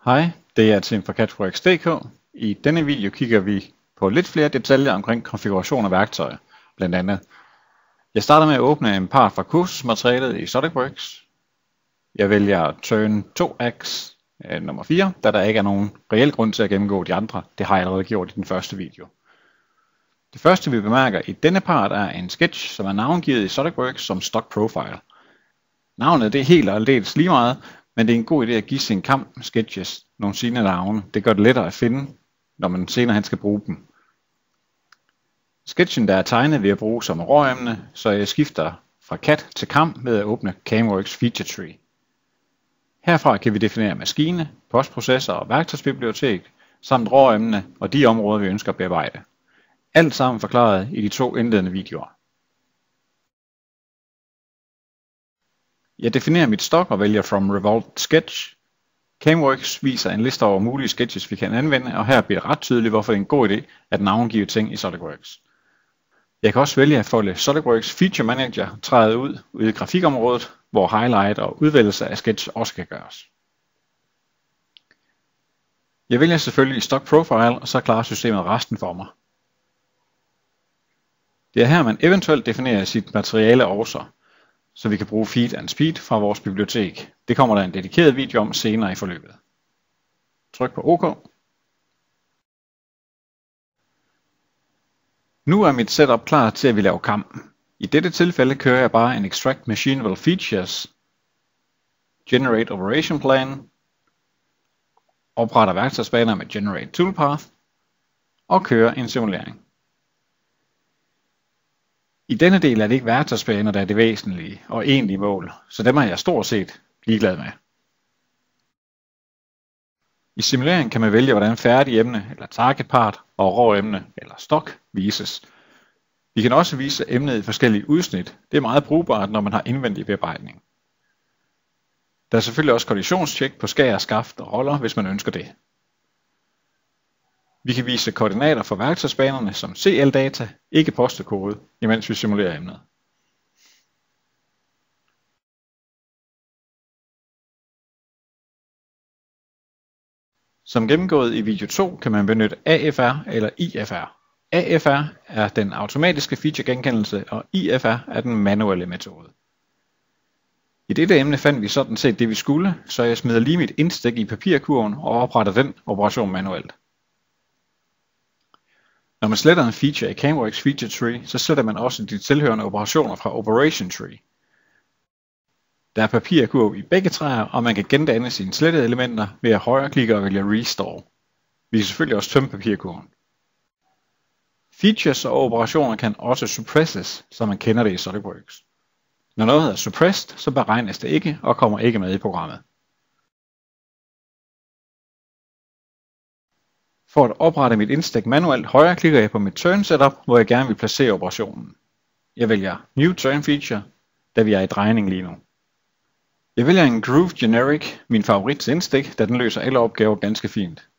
Hej, det er Tim fra CADWorks.dk. I denne video kigger vi på lidt flere detaljer omkring konfiguration af værktøjer, blandt andet. Jeg starter med at åbne en part fra kursusmaterialet i SolidWorks. Jeg vælger Turn 2X nummer 4, da der ikke er nogen reel grund til at gennemgå de andre. Det har jeg allerede gjort i den første video. Det første vi bemærker i denne part er en sketch, som er navngivet i SolidWorks som Stock Profile. Navnet det er helt og aldeles lige meget, men det er en god idé at give sin kamp sketches nogle sine navne. Det gør det lettere at finde, når man senere hen skal bruge dem. Sketchen der er tegnet ved at bruge som råemne, så jeg skifter fra CAD til kamp med at åbne CamWorks Feature Tree. Herfra kan vi definere maskine, postprocessor og værktøjsbibliotek, samt råemne og de områder vi ønsker at bearbejde. Alt sammen forklaret i de 2 indledende videoer. Jeg definerer mit stok og vælger From Revolved Sketch. CamWorks viser en liste over mulige sketches vi kan anvende, og her bliver det ret tydeligt hvorfor det er en god idé at navngive ting i SolidWorks. Jeg kan også vælge at folde SolidWorks Feature Manager træet ud i grafikområdet, hvor highlight og udvælgelse af sketch også kan gøres. Jeg vælger selvfølgelig Stock Profile, og så klarer systemet resten for mig. Det er her man eventuelt definerer sit materiale også, så vi kan bruge feed and speed fra vores bibliotek. Det kommer der en dedikeret video om senere i forløbet. Tryk på OK. Nu er mit setup klar til at vi laver kamp. I dette tilfælde kører jeg bare en Extract Machinable Features, Generate Operation Plan, opretter værktøjsbaner med Generate Toolpath og kører en simulering. I denne del er det ikke værktøjsbaner, der er det væsentlige og egentlige mål, så dem er jeg stort set ligeglad med. I simuleringen kan man vælge, hvordan færdig emne eller target part og rå emne eller stok vises. Vi kan også vise emnet i forskellige udsnit. Det er meget brugbart, når man har indvendig bearbejdning. Der er selvfølgelig også kollisionstjek på skær, skaft og roller, hvis man ønsker det. Vi kan vise koordinater for værktøjsbanerne som CL-data, ikke postekode, imens vi simulerer emnet. Som gennemgået i video 2 kan man benytte AFR eller IFR. AFR er den automatiske feature-genkendelse, og IFR er den manuelle metode. I dette emne fandt vi sådan set det vi skulle, så jeg smider lige mit indstik i papirkurven og opretter den operation manuelt. Når man sletter en feature i CamWorks Feature Tree, så sletter man også de tilhørende operationer fra Operation Tree. Der er papirkurv i begge træer, og man kan gendanne sine slettede elementer ved at højreklikke og vælge Restore. Vi kan selvfølgelig også tømme papirkurven. Features og operationer kan også suppresses, så man kender det i SolidWorks. Når noget er suppressed, så beregnes det ikke og kommer ikke med i programmet. For at oprette mit indstik manuelt højreklikker jeg på mit turn setup, hvor jeg gerne vil placere operationen. Jeg vælger New Turn Feature, da vi er i drejning lige nu. Jeg vælger en Groove Generic, min favorit til indstik, da den løser alle opgaver ganske fint.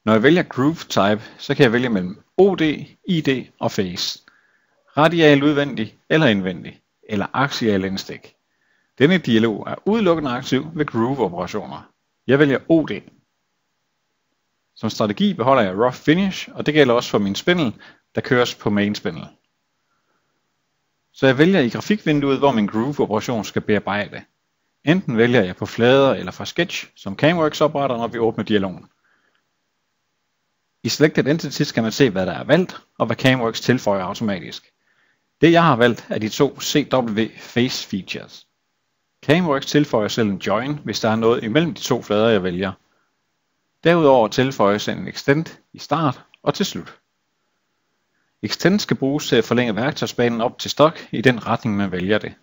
Når jeg vælger Groove Type, så kan jeg vælge mellem OD, ID og Face. Radial udvendig eller indvendig, eller axial indstik. Denne dialog er udelukkende aktiv ved Groove-operationer. Jeg vælger OD. Som strategi beholder jeg Rough Finish, og det gælder også for min spindel, der køres på main spindel. Så jeg vælger i grafikvinduet, hvor min Groove-operation skal bearbejde. Enten vælger jeg på flader eller fra Sketch, som CamWorks opretter, når vi åbner dialogen. I Selected Entities kan man se, hvad der er valgt, og hvad CamWorks tilføjer automatisk. Det jeg har valgt er de 2 CW Face Features. CamWorks tilføjer selv en Join, hvis der er noget imellem de 2 flader jeg vælger. Derudover tilføjes en Extend i start og til slut. Extend skal bruges til at forlænge værktøjsbanen op til stok i den retning man vælger det.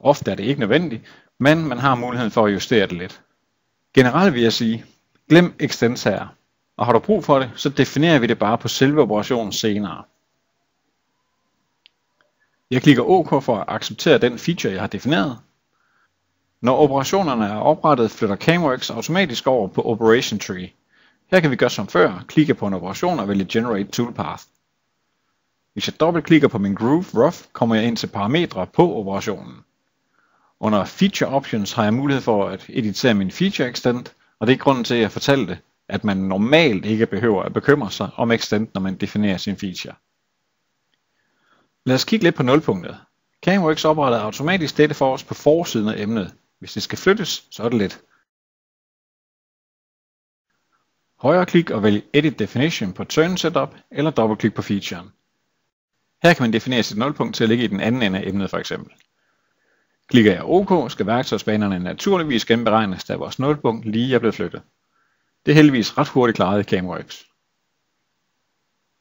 Ofte er det ikke nødvendigt, men man har muligheden for at justere det lidt. Generelt vil jeg sige, glem Extends her, og har du brug for det, så definerer vi det bare på selve operationen senere. Jeg klikker OK for at acceptere den feature jeg har defineret. Når operationerne er oprettet, flytter CamWorks automatisk over på Operation Tree. Her kan vi gøre som før, klikke på en operation og vælge Generate Toolpath. Hvis jeg dobbeltklikker på min Groove Rough, kommer jeg ind til parametre på operationen. Under Feature Options har jeg mulighed for at editere min Feature Extent, og det er grunden til, at jeg fortalte, at man normalt ikke behøver at bekymre sig om extend, når man definerer sin feature. Lad os kigge lidt på nulpunktet. CamWorks opretter automatisk dette for os på forsiden af emnet. Hvis det skal flyttes, så er det let. Højre klik og vælg Edit Definition på Turn Setup, eller dobbeltklik på featuren. Her kan man definere sit nulpunkt til at ligge i den anden ende af emnet for eksempel. Klikker jeg OK, skal værktøjsbanerne naturligvis genberegnes, da vores nulpunkt lige er blevet flyttet. Det er heldigvis ret hurtigt klaret i CamWorks.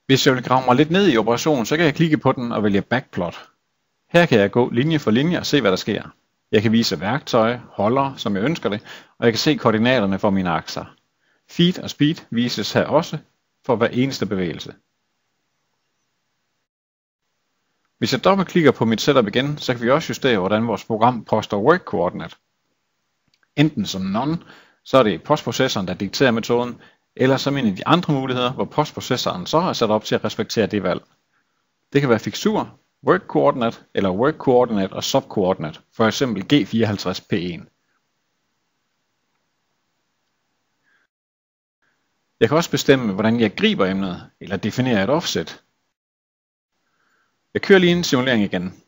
Hvis jeg vil grave mig lidt ned i operationen, så kan jeg klikke på den og vælge Backplot. Her kan jeg gå linje for linje og se, hvad der sker. Jeg kan vise værktøj, holder, som jeg ønsker det, og jeg kan se koordinaterne for mine akser. Feed og speed vises her også for hver eneste bevægelse. Hvis jeg dobbeltklikker på mit setup igen, så kan vi også justere, hvordan vores program poster work coordinate. Enten som none, så er det postprocessoren, der dikterer metoden, eller som en af de andre muligheder, hvor postprocessoren så er sat op til at respektere det valg. Det kan være fiksur, work coordinate eller work coordinate og subcoordinate, for eksempel G54P1. Jeg kan også bestemme, hvordan jeg griber emnet, eller definere et offset. Jeg kører lige en simulering igen.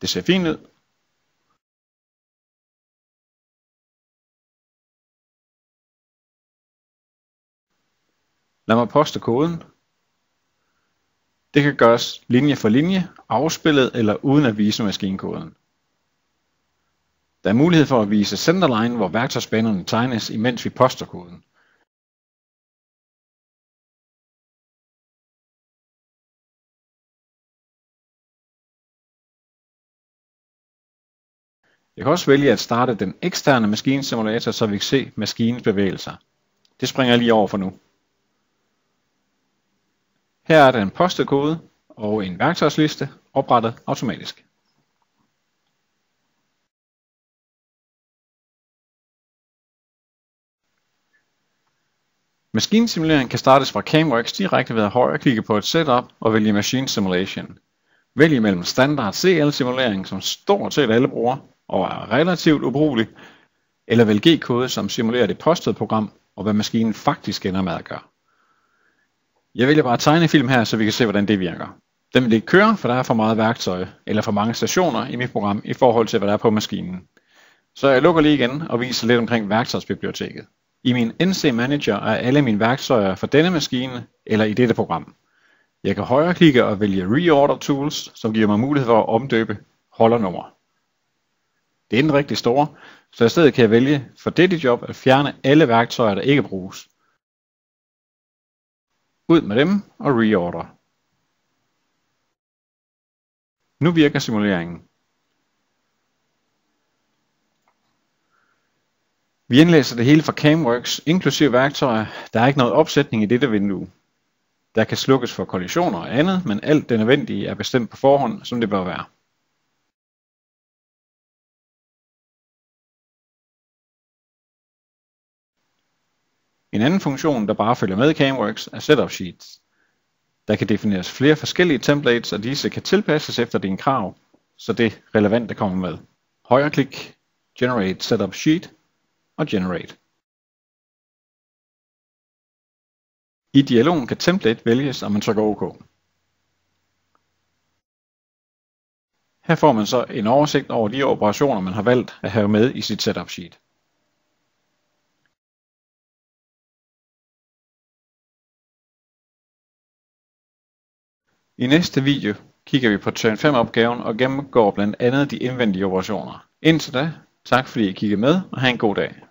Det ser fint ud. Lad mig poste koden. Det kan gøres linje for linje, afspillet eller uden at vise maskinkoden. Der er mulighed for at vise centerline, hvor værktøjsbanerne tegnes, imens vi poster koden. Jeg kan også vælge at starte den eksterne maskinsimulator, så vi kan se maskinens bevægelser. Det springer jeg lige over for nu. Her er der en postekode og en værktøjsliste oprettet automatisk. Maskinsimulering kan startes fra CamWorks direkte ved at højreklikke på et setup og vælge Machine Simulation. Vælg mellem standard CL-simulering, som stort set alle bruger og er relativt ubrugelig, eller vælg G-kode, som simulerer det postede program og hvad maskinen faktisk ender med at gøre. Jeg vælger bare tegnefilm her, så vi kan se, hvordan det virker. Den vil ikke køre, for der er for meget værktøj eller for mange stationer i mit program i forhold til, hvad der er på maskinen. Så jeg lukker lige igen og viser lidt omkring værktøjsbiblioteket. I min NC Manager er alle mine værktøjer for denne maskine eller i dette program. Jeg kan højreklikke og vælge Reorder Tools, som giver mig mulighed for at omdøbe holdernummer. Det er ikke rigtig store, så i stedet kan jeg vælge for dette job at fjerne alle værktøjer, der ikke bruges. Ud med dem og reorder. Nu virker simuleringen. Vi indlæser det hele fra CamWorks, inklusive værktøjer. Der er ikke noget opsætning i dette vindue. Der kan slukkes for kollisioner og andet, men alt det nødvendige er bestemt på forhånd, som det bør være. En anden funktion, der bare følger med i CamWorks, er Setup Sheets. Der kan defineres flere forskellige templates, og disse kan tilpasses efter dine krav, så det relevante kommer med. Højreklik, Generate Setup Sheet og Generate. I dialogen kan template vælges, og man trykker OK. Her får man så en oversigt over de operationer, man har valgt at have med i sit Setup Sheet. I næste video kigger vi på Turn 5 opgaven og gennemgår blandt andet de indvendige operationer. Indtil da, tak fordi I kiggede med og have en god dag.